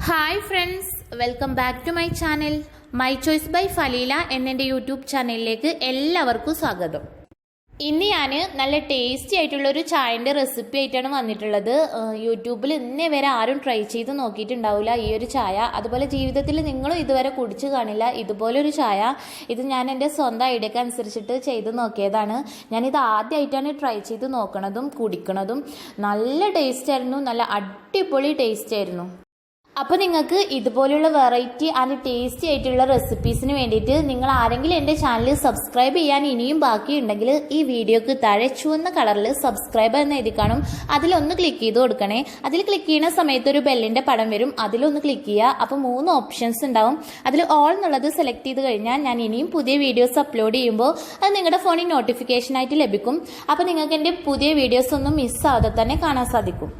Hi friends, welcome back to my channel my choice by Faleela എന്നെ YouTube ചാനലിലേക്ക് എല്ലാവർക്കും സ്വാഗതം. ഇന്ന് ഞാൻ നല്ല ടേസ്റ്റി ആയിട്ടുള്ളൊരു ചായൻ്റെ റെസിപ്പി ആയിട്ടാണ് വന്നിട്ടുള്ളത്. യൂട്യൂബിൽ ഇന്നേ വരെ ആരും ട്രൈ ചെയ്ത് നോക്കിയിട്ടുണ്ടാവില്ല ഈ ഒരു ചായ. അതുപോലെ ജീവിതത്തിൽ നിങ്ങളും ഇതുവരെ കുടിച്ച് കാണില്ല ഇതുപോലൊരു ചായ. ഇത് ഞാൻ എൻ്റെ സ്വന്തം ഐഡിയക്ക് അനുസരിച്ചിട്ട് ചെയ്ത് നോക്കിയതാണ്. ഞാനിത് ആദ്യമായിട്ടാണ് ട്രൈ ചെയ്ത് നോക്കണതും കുടിക്കണതും. നല്ല ടേസ്റ്റ് ആയിരുന്നു, നല്ല അടിപൊളി ടേസ്റ്റ് ആയിരുന്നു. അപ്പോൾ നിങ്ങൾക്ക് ഇതുപോലുള്ള വെറൈറ്റി ആൻഡ് ടേസ്റ്റി ആയിട്ടുള്ള റെസിപ്പീസിന് വേണ്ടിയിട്ട് നിങ്ങൾ ആരെങ്കിലും എൻ്റെ ചാനൽ സബ്സ്ക്രൈബ് ചെയ്യാൻ ഇനിയും ബാക്കിയുണ്ടെങ്കിൽ ഈ വീഡിയോക്ക് താഴെ ചുവന്ന കളറിൽ സബ്സ്ക്രൈബ് എന്ന് എഴുതി കാണും. അതിലൊന്ന് ക്ലിക്ക് ചെയ്ത് കൊടുക്കണേ. അതിൽ ക്ലിക്ക് ചെയ്യുന്ന സമയത്ത് ഒരു ബെല്ലിൻ്റെ പടം വരും, അതിലൊന്ന് ക്ലിക്ക് ചെയ്യുക. അപ്പോൾ 3 ഓപ്ഷൻസ് ഉണ്ടാവും. അതിൽ ഓൾ എന്നുള്ളത് സെലക്ട് ചെയ്ത് കഴിഞ്ഞാൽ ഞാൻ ഇനിയും പുതിയ വീഡിയോസ് അപ്ലോഡ് ചെയ്യുമ്പോൾ അത് നിങ്ങളുടെ ഫോണിൽ നോട്ടിഫിക്കേഷനായിട്ട് ലഭിക്കും. അപ്പോൾ നിങ്ങൾക്ക് എൻ്റെ പുതിയ വീഡിയോസ് ഒന്നും മിസ്സാവാതെ തന്നെ കാണാൻ സാധിക്കും.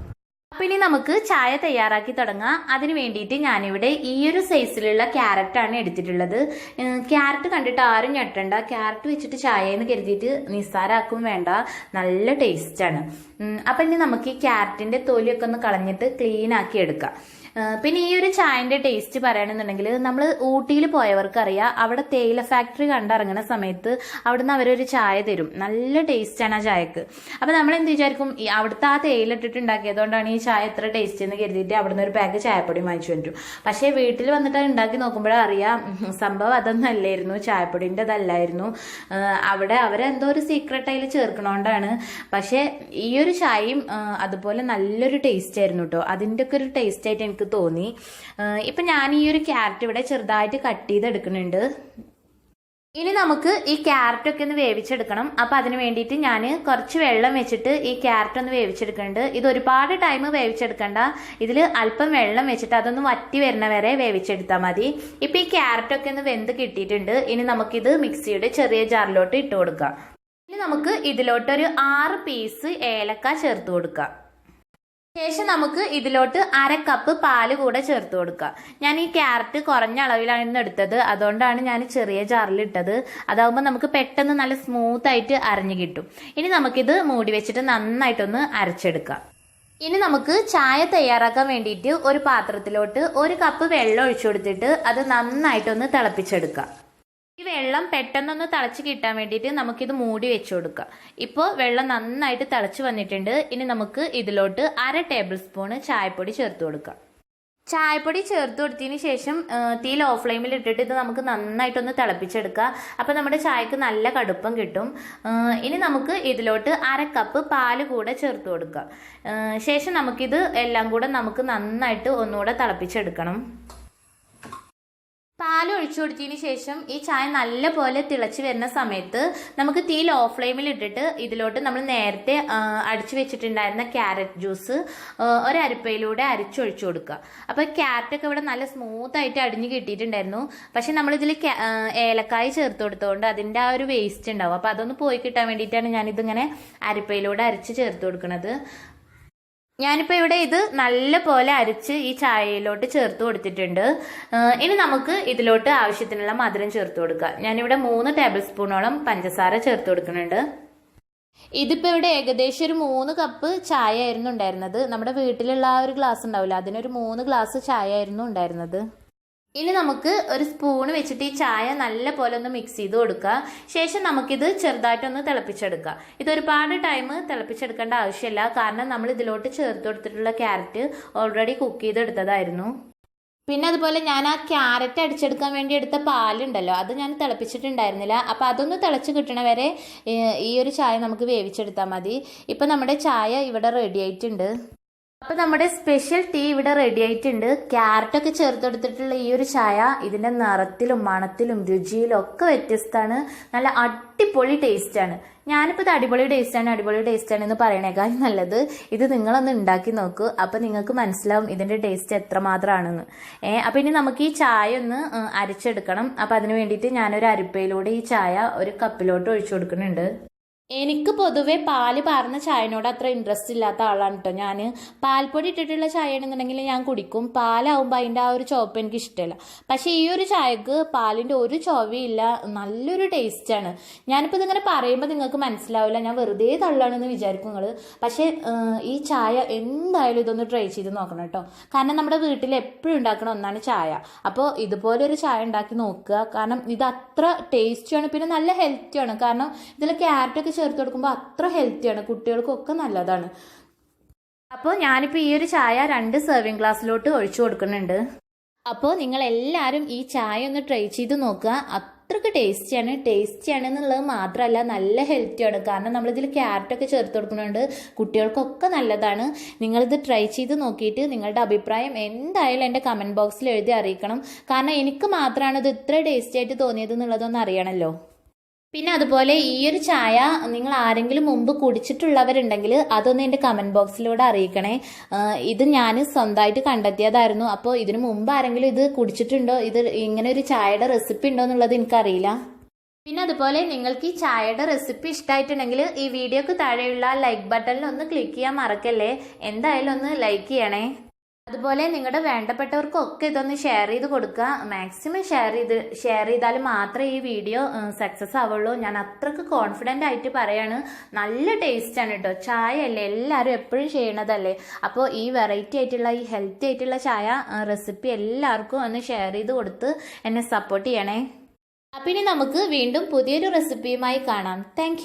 അപ്പം ഇനി നമുക്ക് ചായ തയ്യാറാക്കി തുടങ്ങാം. അതിന് വേണ്ടിയിട്ട് ഞാനിവിടെ ഈ ഒരു സൈസിലുള്ള ക്യാരറ്റാണ് എടുത്തിട്ടുള്ളത്. ക്യാരറ്റ് കണ്ടിട്ട് ആരും ഞെട്ടണ്ട. ക്യാരറ്റ് വെച്ചിട്ട് ചായ എന്ന് കരുതിയിട്ട് നിസ്സാരാക്കും വേണ്ട, നല്ല ടേസ്റ്റാണ്. അപ്പം ഇനി നമുക്ക് ഈ ക്യാരറ്റിൻ്റെ തൊലിയൊക്കെ ഒന്ന് കളഞ്ഞിട്ട് ക്ലീൻ ആക്കി എടുക്കാം. പിന്നെ ഈ ഒരു ചായൻ്റെ ടേസ്റ്റ് പറയുകയാണെന്നുണ്ടെങ്കിൽ നമ്മൾ ഊട്ടിയിൽ പോയവർക്കറിയാം, അവിടെ തേയില ഫാക്ടറി കണ്ടിറങ്ങുന്ന സമയത്ത് അവിടുന്ന് അവരൊരു ചായ തരും. നല്ല ടേസ്റ്റാണ് ആ ചായക്ക്. അപ്പം നമ്മൾ എന്ത് വിചാരിക്കും, അവിടുത്തെ ആ തേയില ഇട്ടിട്ട് ഉണ്ടാക്കിയതുകൊണ്ടാണ് ഈ ചായ എത്ര ടേസ്റ്റ് എന്ന് കരുതിയിട്ട് അവിടുന്ന് ഒരു പാക്ക് ചായപ്പൊടി വാങ്ങിച്ചു വരും. പക്ഷേ വീട്ടിൽ വന്നിട്ട് ഉണ്ടാക്കി നോക്കുമ്പോഴറിയാം സംഭവം അതൊന്നും അല്ലായിരുന്നു, ചായപ്പൊടിൻ്റെ അതല്ലായിരുന്നു. അവിടെ അവരെന്തോ ഒരു സീക്രട്ട് അതിൽ ചേർക്കണോണ്ടാണ്. പക്ഷേ ഈ ഒരു ചായയും അതുപോലെ നല്ലൊരു ടേസ്റ്റ് ആയിരുന്നു കേട്ടോ. അതിൻ്റെ ഒക്കെ ഒരു ടേസ്റ്റ് ആയിട്ട് എനിക്ക് തോന്നി. ഇപ്പം ഞാൻ ഈ ഒരു ക്യാരറ്റ് ഇവിടെ ചെറുതായിട്ട് കട്ട് ചെയ്തെടുക്കുന്നുണ്ട്. ഇനി നമുക്ക് ഈ ക്യാരറ്റൊക്കെ ഒന്ന് വേവിച്ചെടുക്കണം. അപ്പം അതിന് വേണ്ടിയിട്ട് ഞാൻ കുറച്ച് വെള്ളം വെച്ചിട്ട് ഈ ക്യാരറ്റ് ഒന്ന് വേവിച്ചെടുക്കുന്നുണ്ട്. ഇത് ഒരുപാട് ടൈം വേവിച്ചെടുക്കണ്ട, ഇതിൽ അല്പം വെള്ളം വെച്ചിട്ട് അതൊന്ന് വറ്റി വരുന്ന വരെ വേവിച്ചെടുത്താൽ മതി. ഇപ്പം ഈ ക്യാരറ്റൊക്കെ ഒന്ന് വെന്ത് കിട്ടിയിട്ടുണ്ട്. ഇനി നമുക്കിത് മിക്സിയുടെ ചെറിയ ജാറിലോട്ട് ഇട്ട് കൊടുക്കാം. ഇനി നമുക്ക് ഇതിലോട്ടൊരു 6 പീസ് ഏലക്ക ചേർത്ത് കൊടുക്കാം. ശേഷം നമുക്ക് ഇതിലോട്ട് 1/2 കപ്പ് പാല് കൂടെ ചേർത്ത് കൊടുക്കുക. ഞാൻ ഈ ക്യാരറ്റ് കുറഞ്ഞ അളവിലാണ് എടുത്തത്, അതുകൊണ്ടാണ് ഞാൻ ചെറിയ ജാറിൽ ഇട്ടത്. അതാവുമ്പോൾ നമുക്ക് പെട്ടെന്ന് നല്ല സ്മൂത്ത് ആയിട്ട് അരഞ്ഞു കിട്ടും. ഇനി നമുക്കിത് മൂടി വെച്ചിട്ട് നന്നായിട്ടൊന്ന് അരച്ചെടുക്കാം. ഇനി നമുക്ക് ചായ തയ്യാറാക്കാൻ വേണ്ടിയിട്ട് ഒരു പാത്രത്തിലോട്ട് 1 കപ്പ് വെള്ളം ഒഴിച്ചു കൊടുത്തിട്ട് അത് നന്നായിട്ടൊന്ന് തിളപ്പിച്ചെടുക്കാം. ഈ വെള്ളം പെട്ടെന്നൊന്ന് തിളച്ച് കിട്ടാൻ വേണ്ടിയിട്ട് നമുക്കിത് മൂടി വെച്ച് കൊടുക്കാം. ഇപ്പോൾ വെള്ളം നന്നായിട്ട് തിളച്ച് വന്നിട്ടുണ്ട്. ഇനി നമുക്ക് ഇതിലോട്ട് 1/2 ടേബിൾ സ്പൂൺ ചായപ്പൊടി ചേർത്ത് കൊടുക്കാം. ചായപ്പൊടി ചേർത്ത് കൊടുത്തതിന് ശേഷം തീ ലോ ഫ്ലെയിമിൽ ഇട്ടിട്ട് ഇത് നമുക്ക് നന്നായിട്ടൊന്ന് തിളപ്പിച്ചെടുക്കുക. അപ്പോൾ നമ്മുടെ ചായക്ക് നല്ല കടുപ്പം കിട്ടും. ഇനി നമുക്ക് ഇതിലോട്ട് 1/2 കപ്പ് പാല് കൂടെ ചേർത്ത് കൊടുക്കുക. ശേഷം നമുക്കിത് എല്ലാം കൂടെ നമുക്ക് നന്നായിട്ട് ഒന്നുകൂടെ തിളപ്പിച്ചെടുക്കണം. പാൽ ഒഴിച്ചു കൊടുത്തതിന് ശേഷം ഈ ചായ നല്ല പോലെ തിളച്ച് വരുന്ന സമയത്ത് നമുക്ക് തീ ലോ ഫ്ലെയിമിൽ ഇട്ടിട്ട് ഇതിലോട്ട് നമ്മൾ നേരത്തെ അടിച്ചു വെച്ചിട്ടുണ്ടായിരുന്ന ക്യാരറ്റ് ജ്യൂസ് ഒരരിപ്പയിലൂടെ അരിച്ചൊഴിച്ചു കൊടുക്കുക. അപ്പോൾ ക്യാരറ്റൊക്കെ ഇവിടെ നല്ല സ്മൂത്തായിട്ട് അടിഞ്ഞ് കിട്ടിയിട്ടുണ്ടായിരുന്നു. പക്ഷെ നമ്മളിതിൽ ഏലക്കായ ചേർത്ത് കൊടുത്തതുകൊണ്ട് അതിൻ്റെ ആ ഒരു വേസ്റ്റ് ഉണ്ടാവും. അപ്പോൾ അതൊന്ന് പോയി കിട്ടാൻ വേണ്ടിയിട്ടാണ് ഞാനിതിങ്ങനെ അരിപ്പയിലൂടെ അരിച്ച് ചേർത്ത് കൊടുക്കുന്നത്. ഞാനിപ്പോൾ ഇവിടെ ഇത് നല്ല പോലെ അരിച്ച് ഈ ചായയിലോട്ട് ചേർത്ത് കൊടുത്തിട്ടുണ്ട്. ഇനി നമുക്ക് ഇതിലോട്ട് ആവശ്യത്തിനുള്ള മധുരം ചേർത്ത് കൊടുക്കുക. ഞാനിവിടെ 3 ടേബിൾ സ്പൂണോളം പഞ്ചസാര ചേർത്ത് കൊടുക്കുന്നുണ്ട്. ഇതിപ്പോൾ ഇവിടെ ഏകദേശം ഒരു 3 കപ്പ് ചായ ആയിരുന്നു ഉണ്ടായിരുന്നത്. നമ്മുടെ വീട്ടിലുള്ള ആ ഒരു ഗ്ലാസ് ഉണ്ടാവില്ല, അതിനൊരു 3 ഗ്ലാസ് ചായ ആയിരുന്നു ഉണ്ടായിരുന്നത്. ഇനി നമുക്ക് ഒരു സ്പൂണ് വെച്ചിട്ട് ഈ ചായ നല്ല പോലെ ഒന്ന് മിക്സ് ചെയ്ത് കൊടുക്കുക. ശേഷം നമുക്കിത് ചെറുതായിട്ടൊന്ന് തിളപ്പിച്ചെടുക്കുക. ഇതൊരുപാട് ടൈം തിളപ്പിച്ചെടുക്കേണ്ട ആവശ്യമില്ല, കാരണം നമ്മൾ ഇതിലോട്ട് ചേർത്ത് കൊടുത്തിട്ടുള്ള ക്യാരറ്റ് ഓൾറെഡി കുക്ക് ചെയ്തെടുത്തതായിരുന്നു. പിന്നെ അതുപോലെ ഞാൻ ആ ക്യാരറ്റ് അടിച്ചെടുക്കാൻ വേണ്ടി എടുത്ത പാലുണ്ടല്ലോ, അത് ഞാൻ തിളപ്പിച്ചിട്ടുണ്ടായിരുന്നില്ല. അപ്പോൾ അതൊന്ന് തിളച്ച് കിട്ടണ വരെ ഈ ഒരു ചായ നമുക്ക് വേവിച്ചെടുത്താൽ മതി. ഇപ്പം നമ്മുടെ ചായ ഇവിടെ റെഡി ആയിട്ടുണ്ട്. അപ്പോൾ നമ്മുടെ സ്പെഷ്യൽ ടീ ഇവിടെ റെഡി ആയിട്ടുണ്ട്. ക്യാരറ്റൊക്കെ ചേർത്തെടുത്തിട്ടുള്ള ഈ ഒരു ചായ ഇതിൻ്റെ നിറത്തിലും മണത്തിലും രുചിയിലും ഒക്കെ വ്യത്യസ്തമാണ്. നല്ല അടിപൊളി ടേസ്റ്റാണ്. ഞാനിപ്പോൾ ഇത് അടിപൊളി ടേസ്റ്റാണ് എന്ന് പറയണേക്കാൾ നല്ലത് ഇത് നിങ്ങളൊന്ന് ഉണ്ടാക്കി നോക്കൂ. അപ്പോൾ നിങ്ങൾക്ക് മനസ്സിലാവും ഇതിൻ്റെ ടേസ്റ്റ് എത്രമാത്രമാണെന്ന്. അപ്പോൾ ഇനി നമുക്ക് ഈ ചായ ഒന്ന് അരിച്ചെടുക്കണം. അപ്പോൾ അതിന് വേണ്ടിയിട്ട് ഞാനൊരു അരിപ്പയിലൂടെ ഈ ചായ ഒരു കപ്പിലോട്ട് ഒഴിച്ചു കൊടുക്കുന്നുണ്ട്. എനിക്ക് പൊതുവെ പാല് പാർന്ന ചായനോട് അത്ര ഇൻട്രസ്റ്റ് ഇല്ലാത്ത ആളാണ് കേട്ടോ. ഞാൻ പാൽപ്പൊടി ഇട്ടിട്ടുള്ള ചായ ആണെന്നുണ്ടെങ്കിൽ ഞാൻ കുടിക്കും. പാലാവുമ്പോൾ അതിൻ്റെ ആ ഒരു ചുവപ്പ് എനിക്ക് ഇഷ്ടമല്ല. പക്ഷേ ഈ ഒരു ചായക്ക് പാലിൻ്റെ ഒരു ചുവയില്ല, നല്ലൊരു ടേസ്റ്റാണ്. ഞാനിപ്പോൾ ഇതിങ്ങനെ പറയുമ്പോൾ നിങ്ങൾക്ക് മനസ്സിലാവില്ല, ഞാൻ വെറുതെ തള്ളാണെന്ന് വിചാരിക്കും നിങ്ങൾ. പക്ഷേ ഈ ചായ എന്തായാലും ഇതൊന്ന് ട്രൈ ചെയ്ത് നോക്കണം കേട്ടോ. കാരണം നമ്മുടെ വീട്ടിൽ എപ്പോഴും ഉണ്ടാക്കുന്ന ഒന്നാണ് ചായ. അപ്പോൾ ഇതുപോലെ ഒരു ചായ ഉണ്ടാക്കി നോക്കുക. കാരണം ഇത് അത്ര ടേസ്റ്റിയാണ്, പിന്നെ നല്ല ഹെൽത്തിയാണ്. കാരണം ഇതിൽ ക്യാരറ്റൊക്കെ ചേർത്ത് കൊടുക്കുമ്പോൾ അത്ര ഹെൽത്തിയാണ്, കുട്ടികൾക്കൊക്കെ നല്ലതാണ്. അപ്പോൾ ഞാനിപ്പോൾ ഈ ഒരു ചായ 2 സെർവിങ് ഗ്ലാസ്സിലോട്ട് ഒഴിച്ചു കൊടുക്കുന്നുണ്ട്. അപ്പോൾ നിങ്ങൾ എല്ലാവരും ഈ ചായ ഒന്ന് ട്രൈ ചെയ്ത് നോക്കുക. അത്രയ്ക്ക് ടേസ്റ്റിയാണ് എന്നുള്ളത് മാത്രമല്ല നല്ല ഹെൽത്തിയാണ്. കാരണം നമ്മളിതിൽ ക്യാരറ്റൊക്കെ ചേർത്ത് കൊടുക്കുന്നുണ്ട്, കുട്ടികൾക്കൊക്കെ നല്ലതാണ്. നിങ്ങളിത് ട്രൈ ചെയ്ത് നോക്കിയിട്ട് നിങ്ങളുടെ അഭിപ്രായം എന്തായാലും എൻ്റെ കമൻറ്റ് ബോക്സിൽ എഴുതി അറിയിക്കണം. കാരണം എനിക്ക് മാത്രമാണ് ഇത് ഇത്ര ടേസ്റ്റി ആയിട്ട് തോന്നിയത് എന്നുള്ളതൊന്ന് അറിയണമല്ലോ. പിന്നെ അതുപോലെ ഈ ഒരു ചായ നിങ്ങൾ ആരെങ്കിലും മുമ്പ് കുടിച്ചിട്ടുള്ളവരുണ്ടെങ്കിൽ അതൊന്ന് എൻ്റെ കമൻറ്റ് ബോക്സിലൂടെ അറിയിക്കണേ. ഇത് ഞാൻ സ്വന്തമായിട്ട് കണ്ടെത്തിയതായിരുന്നു. അപ്പോൾ ഇതിനു മുമ്പ് ആരെങ്കിലും ഇത് കുടിച്ചിട്ടുണ്ടോ, ഇത് ഇങ്ങനെ ഒരു ചായയുടെ റെസിപ്പി ഉണ്ടോ എന്നുള്ളത് എനിക്കറിയില്ല. പിന്നെ അതുപോലെ നിങ്ങൾക്ക് ഈ ചായയുടെ റെസിപ്പി ഇഷ്ടമായിട്ടുണ്ടെങ്കിൽ ഈ വീഡിയോക്ക് താഴെയുള്ള ലൈക്ക് ബട്ടണിൽ ഒന്ന് ക്ലിക്ക് ചെയ്യാൻ മറക്കല്ലേ. എന്തായാലും ഒന്ന് ലൈക്ക് ചെയ്യണേ. അതുപോലെ നിങ്ങളുടെ വേണ്ടപ്പെട്ടവർക്കൊക്കെ ഇതൊന്ന് ഷെയർ ചെയ്ത് കൊടുക്കുക. മാക്സിമം ഷെയർ ചെയ്താൽ മാത്രമേ ഈ വീഡിയോ സക്സസ് ആവുള്ളൂ. ഞാൻ അത്രയ്ക്ക് കോൺഫിഡൻ്റ് ആയിട്ട് പറയാണ്. നല്ല ടേസ്റ്റാണ് കേട്ടോ. ചായ അല്ലേ, എല്ലാവരും എപ്പോഴും ചെയ്യണതല്ലേ. അപ്പോൾ ഈ വെറൈറ്റി ആയിട്ടുള്ള ഈ ഹെൽത്തി ആയിട്ടുള്ള ചായ റെസിപ്പി എല്ലാവർക്കും ഒന്ന് ഷെയർ ചെയ്ത് കൊടുത്ത് എന്നെ സപ്പോർട്ട് ചെയ്യണേ. അപ്പം ഇനി നമുക്ക് വീണ്ടും പുതിയൊരു റെസിപ്പിയുമായി കാണാം. താങ്ക്